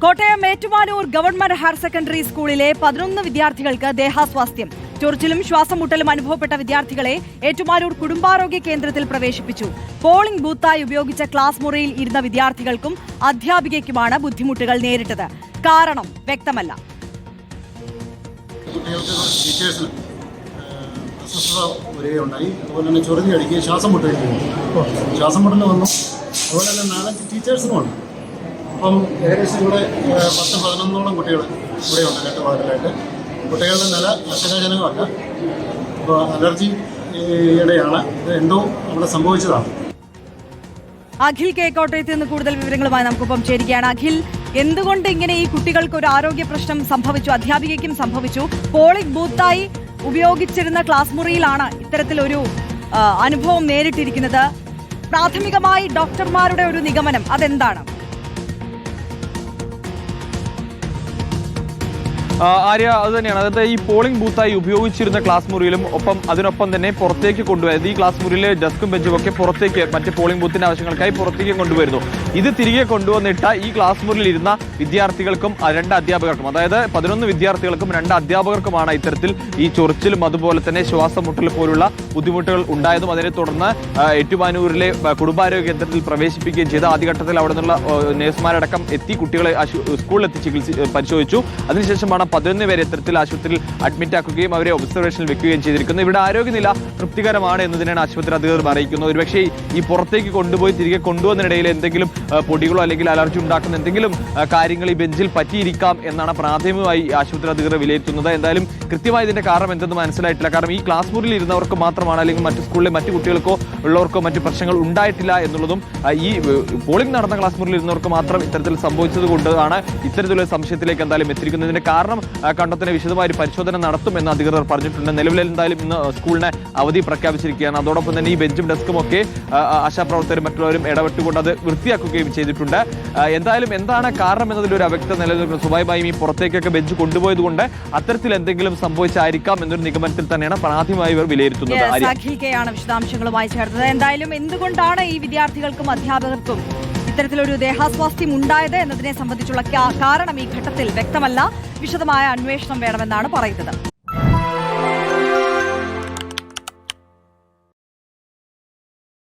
Kottayam Ettumanoor government higher secondary സ്കൂളിലെ 11 വിദ്യാർത്ഥികൾക്ക് ദേഹാസ്വാസ്ഥ്യം. ചൊറിച്ചിലും ശ്വാസം മുട്ടലും അനുഭവപ്പെട്ട വിദ്യാർത്ഥികളെ ഏറ്റുമാനൂർ കുടുംബാരോഗ്യ കേന്ദ്രത്തിൽ പ്രവേശിപ്പിച്ചു. പോളിംഗ് ബൂത്തായി ഉപയോഗിച്ച ക്ലാസ് മുറിയിൽ ഇരുന്ന വിദ്യാർത്ഥികൾക്കും അധ്യാപികയ്ക്കുമാണ് ബുദ്ധിമുട്ടുകൾ നേരിട്ടത്. കാരണം വ്യക്തമല്ല. അതുപോലെ തന്നെ ചൊറിഞ്ഞടിക്കുക, ശ്വാസം മുട്ടൽ വന്നു. അതുപോലെ തന്നെ 4-5 ടീച്ചേഴ്സിനും ഉണ്ട്. അപ്പം ഏകദേശം ഇവിടെ 10-11 കുട്ടികൾ ഇവിടെയുണ്ട്. 2 വാർഡിലായിട്ട് കുട്ടികളുടെ നില ആശങ്കാജനകമല്ല. അപ്പോൾ അലർജിയുടെയാണ്, ഇത് എന്തോ അവിടെ സംഭവിച്ചതാണ്. അഖിൽ കെ കോട്ടയത്ത് നിന്ന് കൂടുതൽ വിവരങ്ങളുമായി നമുക്കൊപ്പം ചേരുകയാണ്. അഖിൽ, എന്തുകൊണ്ട് ഇങ്ങനെ ഈ കുട്ടികൾക്ക് ഒരു ആരോഗ്യ പ്രശ്നം സംഭവിച്ചു? അധ്യാപികയ്ക്കും സംഭവിച്ചു. പോളിംഗ് ബൂത്തായി ഉപയോഗിച്ചിരുന്ന ക്ലാസ് മുറിയിലാണ് ഇത്തരത്തിലൊരു അനുഭവം നേരിട്ടിരിക്കുന്നത്. പ്രാഥമികമായി ഡോക്ടർമാരുടെ ഒരു നിഗമനം അതെന്താണ്? ആര്യ, അത് തന്നെയാണ്. അതായത് ഈ പോളിംഗ് ബൂത്തായി ഉപയോഗിച്ചിരുന്ന ക്ലാസ് മുറിയിലും അതിനൊപ്പം തന്നെ പുറത്തേക്ക് കൊണ്ടുപോയത് ഈ ക്ലാസ് മുറിയിലെ ഡെസ്കും ബെഞ്ചും ഒക്കെ പുറത്തേക്ക് മറ്റ് പോളിംഗ് ബൂത്തിന്റെ ആവശ്യങ്ങൾക്കായി പുറത്തേക്ക് കൊണ്ടുവരുന്നു. ഇത് തിരികെ കൊണ്ടുവന്നിട്ട ഈ ക്ലാസ് മുറിയിൽ ഇരുന്ന വിദ്യാർത്ഥികൾക്കും 2 അധ്യാപകർക്കും, അതായത് 11 വിദ്യാർത്ഥികൾക്കും 2 അധ്യാപകർക്കുമാണ് ഇത്തരത്തിൽ ഈ ചൊറിച്ചിലും അതുപോലെ തന്നെ ശ്വാസം മുട്ടൽ പോലുള്ള ബുദ്ധിമുട്ടുകൾ ഉണ്ടായതും. അതിനെ തുടർന്ന് ഏറ്റുമാനൂരിലെ കുടുംബാരോഗ്യ കേന്ദ്രത്തിൽ പ്രവേശിപ്പിക്കുകയും ചെയ്ത് ആദ്യഘട്ടത്തിൽ അവിടെ നിന്നുള്ള നഴ്സുമാരടക്കം എത്തി കുട്ടികളെ സ്കൂളിലെത്തി പരിശോധിച്ചു. അതിനുശേഷമാണ് 11 പേരെ ഇത്തരത്തിൽ ആശുപത്രിയിൽ അഡ്മിറ്റ് ആക്കുകയും അവരെ ഒബ്സർവേഷനിൽ വെക്കുകയും ചെയ്തിരിക്കുന്നത്. ഇവിടെ ആരോഗ്യനില തൃപ്തികരമാണ് എന്നതിനാണ് ആശുപത്രി അധികൃതർ അറിയിക്കുന്നത്. ഒരുപക്ഷെ ഈ പുറത്തേക്ക് കൊണ്ടുപോയി തിരികെ കൊണ്ടുവന്നതിനിടയിൽ എന്തെങ്കിലും പൊടികളോ അല്ലെങ്കിൽ അലർജി ഉണ്ടാക്കുന്ന എന്തെങ്കിലും കാര്യങ്ങൾ ഈ ബെഞ്ചിൽ പറ്റിയിരിക്കാം എന്നാണ് പ്രാഥമികമായി ആശുപത്രി അധികൃതർ വിലയിരുത്തുന്നത്. എന്തായാലും കൃത്യമായി ഇതിന്റെ കാരണം എന്തെന്ന് മനസ്സിലായിട്ടില്ല. കാരണം ഈ ക്ലാസ് മുറിയിൽ ഇരുന്നവർക്ക് മാത്രമാണ് അല്ലെങ്കിൽ മറ്റു സ്കൂളിലെ മറ്റു കുട്ടികൾക്കോ ഉള്ളവർക്കോ മറ്റു പ്രശ്നങ്ങൾ ഉണ്ടായിട്ടില്ല എന്നുള്ളതും ഈ പോളിംഗ് നടന്ന ക്ലാസ് മുറിയിൽ ഇരുന്നവർക്ക് മാത്രം ഇത്തരത്തിൽ സംഭവിച്ചത് കൊണ്ടാണ് ഇത്തരത്തിലുള്ള സംശയത്തിലേക്ക് എന്തായാലും എത്തിയിരിക്കുന്നത്. ഇതിന്റെ കാരണം കണ്ടെത്തുന്ന വിശദമായ ഒരു പരിശോധന നടത്തുമെന്ന് അധികൃതർ പറഞ്ഞിട്ടുണ്ട്. നിലവിൽ എന്തായാലും ഇന്ന് സ്കൂളിനെ അവധി പ്രഖ്യാപിച്ചിരിക്കുകയാണ്. അതോടൊപ്പം തന്നെ ഈ ബെഞ്ചും ഡെസ്കും ഒക്കെ ആശാപ്രവർത്തകരും മറ്റുള്ളവരും ഇടപെട്ടുകൊണ്ട് അത് വൃത്തിയാക്കുകയും ചെയ്തിട്ടുണ്ട്. എന്തായാലും എന്താണ് കാരണം എന്നതിലൊരു അവ്യക്തത നിലനിൽക്കുന്നു. സ്വാഭാവികമായും ഈ പുറത്തേക്കൊക്കെ ബെഞ്ച് കൊണ്ടുപോയത് കൊണ്ട് അത്തരത്തിൽ എന്തെങ്കിലും സംഭവിച്ചായിരിക്കാം എന്നൊരു നിഗമനത്തിൽ തന്നെയാണ് പ്രാഥമികമായി ഇവർ വിലയിരുത്തുന്നത്. അഖിൽ കെ ആണ് വിശദാംശങ്ങളുമായി ചേർത്തത്. എന്തായാലും എന്തുകൊണ്ടാണ് ഈ വിദ്യാർത്ഥികൾക്കും അധ്യാപകർക്കും ഇത്തരത്തിലൊരു ദേഹാസ്വാസ്ഥ്യം ഉണ്ടായത് എന്നതിനെ സംബന്ധിച്ചുള്ള കാരണം ഈ ഘട്ടത്തിൽ വ്യക്തമല്ല. വിശദമായ അന്വേഷണം വേണമെന്നാണ് പറയുന്നത്.